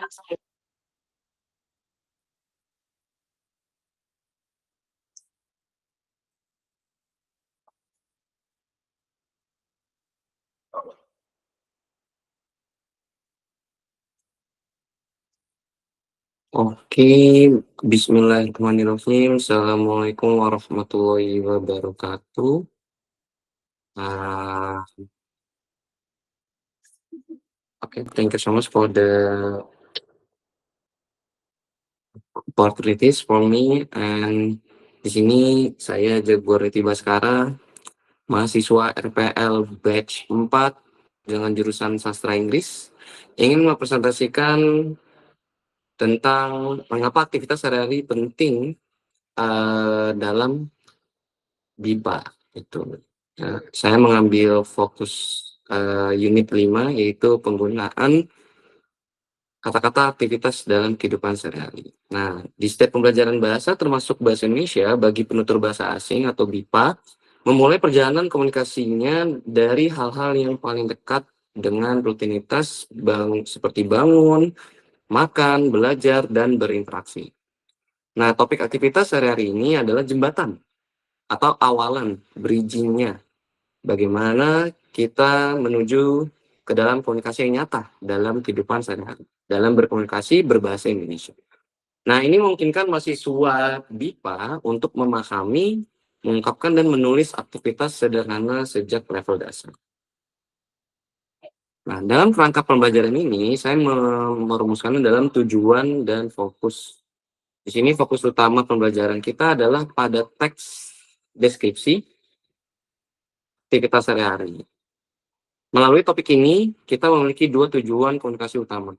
Oke, bismillahirrahmanirrahim. Assalamualaikum warahmatullahi wabarakatuh. Uh, okay, thank you so much for the opportunities for me. And di sini saya Jaguar Riti Baskara, mahasiswa RPL batch 4 dengan jurusan sastra Inggris, ingin mempresentasikan tentang mengapa aktivitas sehari-hari penting dalam BIPA itu. Saya mengambil fokus unit 5 yaitu penggunaan kata-kata aktivitas dalam kehidupan sehari-hari. Nah, di setiap pembelajaran bahasa termasuk bahasa Indonesia bagi penutur bahasa asing atau BIPA memulai perjalanan komunikasinya dari hal-hal yang paling dekat dengan rutinitas seperti bangun, makan, belajar, dan berinteraksi. Nah, topik aktivitas sehari-hari ini adalah jembatan atau awalan, bridging-nya. Bagaimana kita menuju ke dalam komunikasi yang nyata dalam kehidupan sehari-hari, dalam berkomunikasi berbahasa Indonesia. Nah, ini memungkinkan mahasiswa BIPA untuk memahami, mengungkapkan, dan menulis aktivitas sederhana sejak level dasar. Nah, dalam kerangka pembelajaran ini, saya merumuskan dalam tujuan dan fokus. Di sini fokus utama pembelajaran kita adalah pada teks deskripsi aktivitas sehari-hari. Melalui topik ini, kita memiliki dua tujuan komunikasi utama,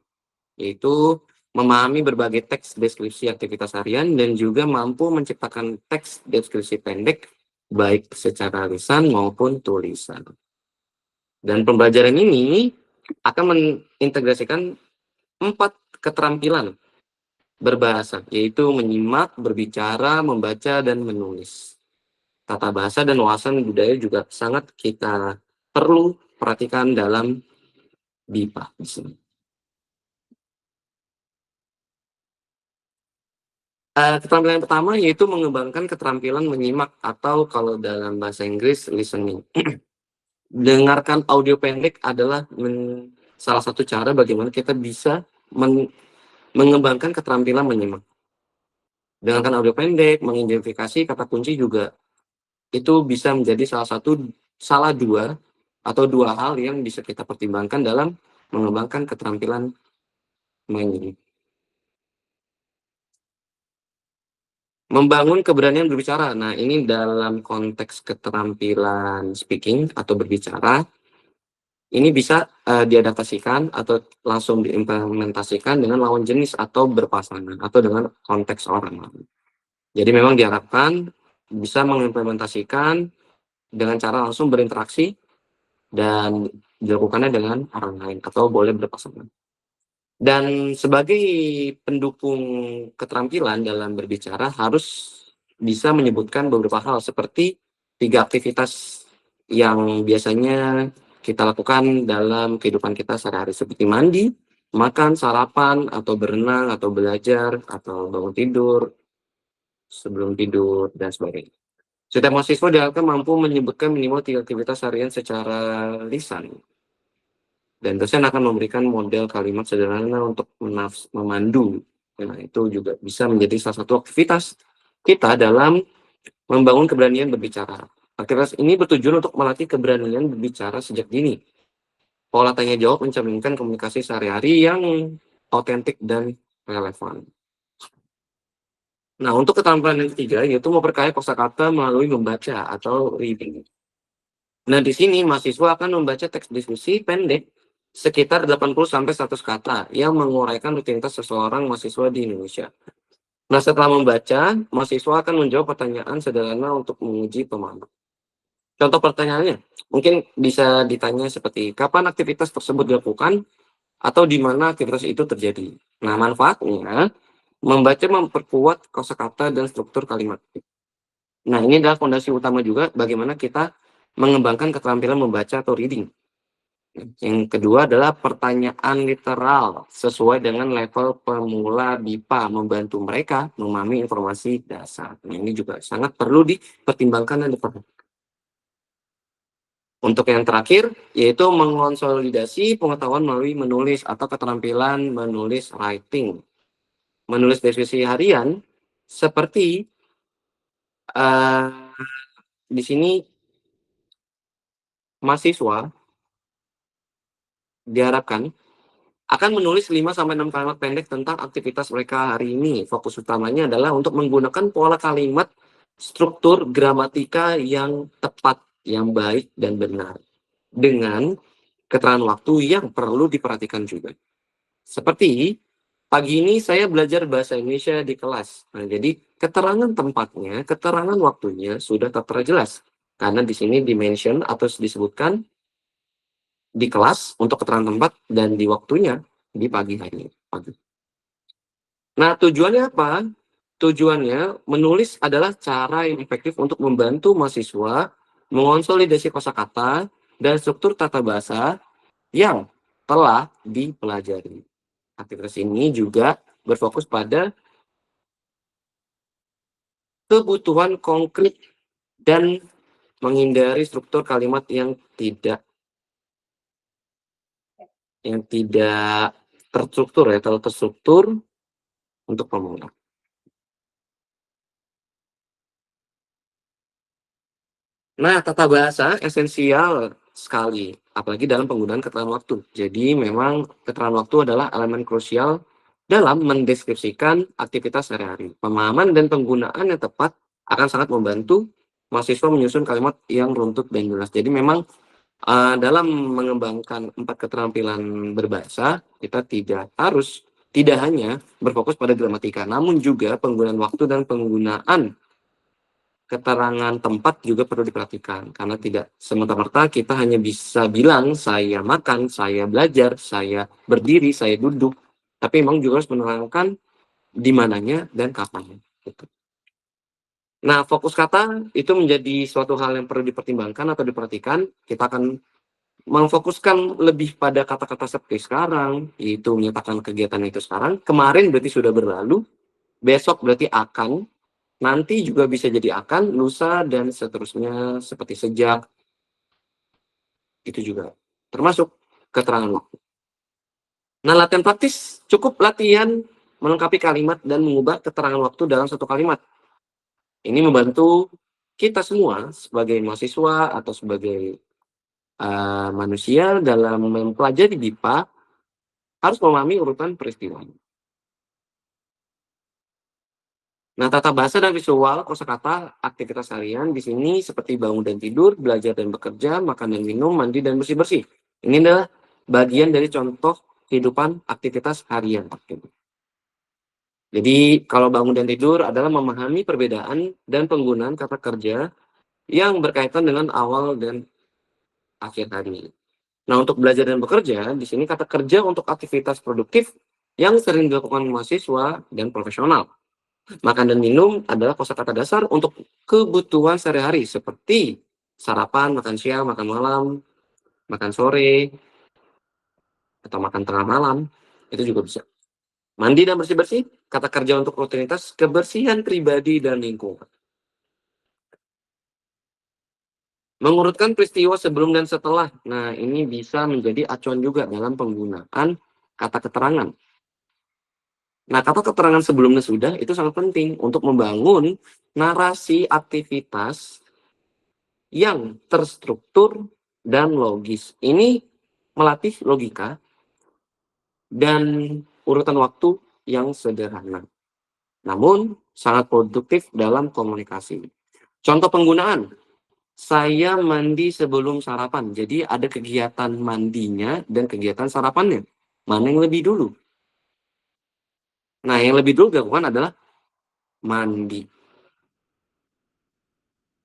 yaitu memahami berbagai teks deskripsi aktivitas harian dan juga mampu menciptakan teks deskripsi pendek, baik secara lisan maupun tulisan. Dan pembelajaran ini akan mengintegrasikan 4 keterampilan berbahasa, yaitu menyimak, berbicara, membaca, dan menulis. Tata bahasa dan wawasan budaya juga sangat kita perlu perhatikan dalam BIPA di sini. Keterampilan pertama yaitu mengembangkan keterampilan menyimak atau kalau dalam bahasa Inggris listening. Dengarkan audio pendek adalah salah satu cara bagaimana kita bisa mengembangkan keterampilan menyimak. Dengarkan audio pendek, mengidentifikasi kata kunci juga itu bisa menjadi salah dua hal yang bisa kita pertimbangkan dalam mengembangkan keterampilan menyimak. Membangun keberanian berbicara. Nah, ini dalam konteks keterampilan speaking atau berbicara, ini bisa diadaptasikan atau langsung diimplementasikan dengan lawan jenis atau berpasangan atau dengan konteks orang lain. Jadi memang diharapkan bisa mengimplementasikan dengan cara langsung berinteraksi dan dilakukannya dengan orang lain atau boleh berpasangan. Dan sebagai pendukung keterampilan dalam berbicara harus bisa menyebutkan beberapa hal seperti 3 aktivitas yang biasanya kita lakukan dalam kehidupan kita sehari-hari seperti mandi, makan, sarapan, atau berenang, atau belajar, atau bangun tidur, sebelum tidur, dan sebagainya. Setiap mahasiswa diharapkan mampu menyebutkan minimal 3 aktivitas harian secara lisan. Dan dosen akan memberikan model kalimat sederhana untuk memandu. Nah, itu juga bisa menjadi salah satu aktivitas kita dalam membangun keberanian berbicara. Aktivitas ini bertujuan untuk melatih keberanian berbicara sejak dini. Pola tanya jawab mencerminkan komunikasi sehari-hari yang otentik dan relevan. Nah, untuk keterampilan yang ketiga yaitu memperkaya kosakata melalui membaca atau reading. Nah, di sini mahasiswa akan membaca teks diskusi pendek sekitar 80-100 kata yang menguraikan rutinitas seseorang mahasiswa di Indonesia. Nah, setelah membaca, mahasiswa akan menjawab pertanyaan sederhana untuk menguji pemahaman. Contoh pertanyaannya, mungkin bisa ditanya seperti, kapan aktivitas tersebut dilakukan atau di mana aktivitas itu terjadi. Nah, manfaatnya, membaca memperkuat kosakata dan struktur kalimat. Nah, ini adalah fondasi utama juga bagaimana kita mengembangkan keterampilan membaca atau reading. Yang kedua adalah pertanyaan literal sesuai dengan level pemula BIPA, membantu mereka memahami informasi dasar. Nah, ini juga sangat perlu dipertimbangkan dan diperhatikan. Untuk yang terakhir, yaitu mengonsolidasi pengetahuan melalui menulis atau keterampilan menulis writing. Menulis deskripsi harian seperti di sini mahasiswa diharapkan akan menulis 5-6 kalimat pendek tentang aktivitas mereka hari ini. Fokus utamanya adalah untuk menggunakan pola kalimat, struktur gramatika yang tepat, yang baik dan benar. Dengan keterangan waktu yang perlu diperhatikan juga. Seperti, pagi ini saya belajar bahasa Indonesia di kelas. Nah, jadi keterangan tempatnya, keterangan waktunya sudah tertera jelas. Karena di sini dimention atau disebutkan di kelas untuk keterangan tempat dan di waktunya di pagi hari. Nah, tujuannya apa? Tujuannya menulis adalah cara yang efektif untuk membantu mahasiswa mengonsolidasi kosakata dan struktur tata bahasa yang telah dipelajari. Aktivitas ini juga berfokus pada kebutuhan konkret dan menghindari struktur kalimat yang tidak terstruktur ya, terlalu terstruktur untuk pemula. Nah, tata bahasa esensial sekali, apalagi dalam penggunaan keterangan waktu. Jadi memang keterangan waktu adalah elemen krusial dalam mendeskripsikan aktivitas sehari-hari. Pemahaman dan penggunaan yang tepat akan sangat membantu mahasiswa menyusun kalimat yang runtut dan jelas. Jadi memang dalam mengembangkan 4 keterampilan berbahasa, kita tidak hanya berfokus pada gramatika, namun juga penggunaan waktu dan penggunaan keterangan tempat juga perlu diperhatikan. Karena tidak semata-mata kita hanya bisa bilang, saya makan, saya belajar, saya berdiri, saya duduk. Tapi memang juga harus menerangkan di mananya dan kapannya. Gitu. Nah, fokus kata itu menjadi suatu hal yang perlu dipertimbangkan atau diperhatikan. Kita akan memfokuskan lebih pada kata-kata seperti sekarang, yaitu menyatakan kegiatan itu sekarang. Kemarin berarti sudah berlalu, besok berarti akan, nanti juga bisa jadi akan, lusa, dan seterusnya seperti sejak. Itu juga termasuk keterangan waktu. Nah, latihan praktis cukup latihan melengkapi kalimat dan mengubah keterangan waktu dalam satu kalimat. Ini membantu kita semua sebagai mahasiswa atau sebagai manusia dalam mempelajari BIPA harus memahami urutan peristiwa. Nah, tata bahasa dan visual kosakata aktivitas harian di sini seperti bangun dan tidur, belajar dan bekerja, makan dan minum, mandi dan bersih-bersih. Ini adalah bagian dari contoh kehidupan aktivitas harian. Jadi, kalau bangun dan tidur adalah memahami perbedaan dan penggunaan kata kerja yang berkaitan dengan awal dan akhir hari. Nah, untuk belajar dan bekerja, di sini kata kerja untuk aktivitas produktif yang sering dilakukan mahasiswa dan profesional. Makan dan minum adalah kosakata dasar untuk kebutuhan sehari-hari seperti sarapan, makan siang, makan malam, makan sore, atau makan tengah malam. Itu juga bisa. Mandi dan bersih-bersih, kata kerja untuk rutinitas kebersihan pribadi dan lingkungan. Mengurutkan peristiwa sebelum dan setelah. Nah, ini bisa menjadi acuan juga dalam penggunaan kata keterangan. Nah, kata keterangan sebelum dan sudah itu sangat penting untuk membangun narasi aktivitas yang terstruktur dan logis. Ini melatih logika dan urutan waktu yang sederhana. Namun, sangat produktif dalam komunikasi. Contoh penggunaan, saya mandi sebelum sarapan. Jadi ada kegiatan mandinya dan kegiatan sarapannya. Mana yang lebih dulu? Nah, yang lebih dulu dilakukan adalah mandi.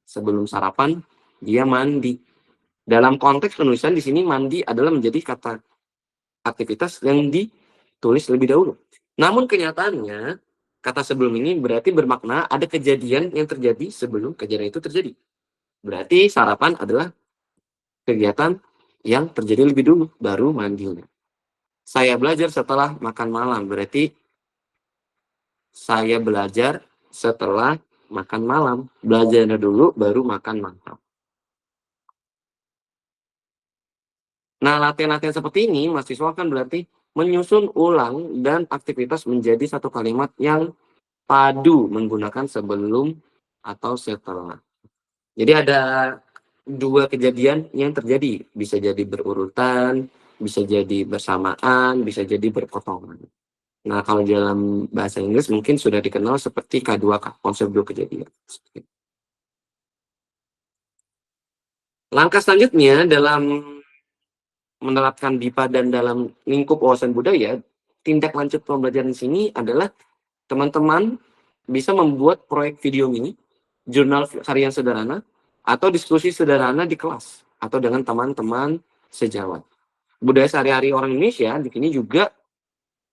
Sebelum sarapan, dia mandi. Dalam konteks penulisan di sini mandi adalah menjadi kata aktivitas yang ditulis lebih dahulu. Namun kenyataannya, kata sebelum ini berarti bermakna ada kejadian yang terjadi sebelum kejadian itu terjadi. Berarti sarapan adalah kegiatan yang terjadi lebih dulu, baru mandinya. Saya belajar setelah makan malam, berarti saya belajar setelah makan malam. Belajarnya dulu, baru makan malam. Nah, latihan-latihan seperti ini, mahasiswa kan berarti menyusun ulang dan aktivitas menjadi satu kalimat yang padu menggunakan sebelum atau setelah. Jadi ada dua kejadian yang terjadi, bisa jadi berurutan, bisa jadi bersamaan, bisa jadi berpotongan. Nah, kalau dalam bahasa Inggris mungkin sudah dikenal seperti K2K, konsep dua kejadian. Langkah selanjutnya dalam menerapkan BIPA dan dalam lingkup wawasan budaya, tindak lanjut pembelajaran di sini adalah teman-teman bisa membuat proyek video mini, jurnal harian sederhana, atau diskusi sederhana di kelas atau dengan teman-teman sejawat. Budaya sehari-hari orang Indonesia di sini juga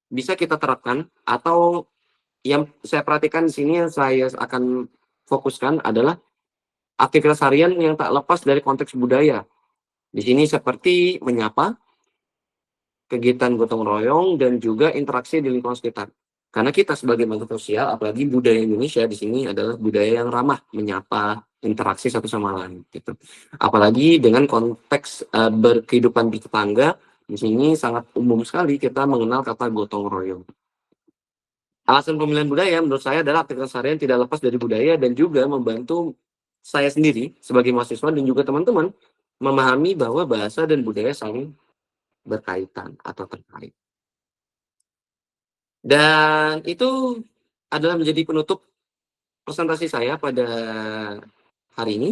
bisa kita terapkan, atau yang saya perhatikan di sini yang saya akan fokuskan adalah aktivitas harian yang tak lepas dari konteks budaya. Di sini seperti menyapa, kegiatan gotong royong, dan juga interaksi di lingkungan sekitar. Karena kita sebagai makhluk sosial, apalagi budaya Indonesia di sini adalah budaya yang ramah, menyapa, interaksi satu sama lain. Gitu. Apalagi dengan konteks berkehidupan di tetangga, di sini sangat umum sekali kita mengenal kata gotong royong. Alasan pemilihan budaya menurut saya adalah aktivitas harian tidak lepas dari budaya dan juga membantu saya sendiri sebagai mahasiswa dan juga teman-teman memahami bahwa bahasa dan budaya saling berkaitan atau terkait. Dan itu adalah menjadi penutup presentasi saya pada hari ini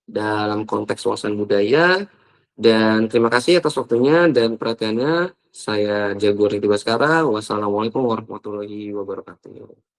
dalam konteks wawasan budaya, dan terima kasih atas waktunya dan perhatiannya. Saya Jago Rinti Baskara. Wassalamualaikum warahmatullahi wabarakatuh.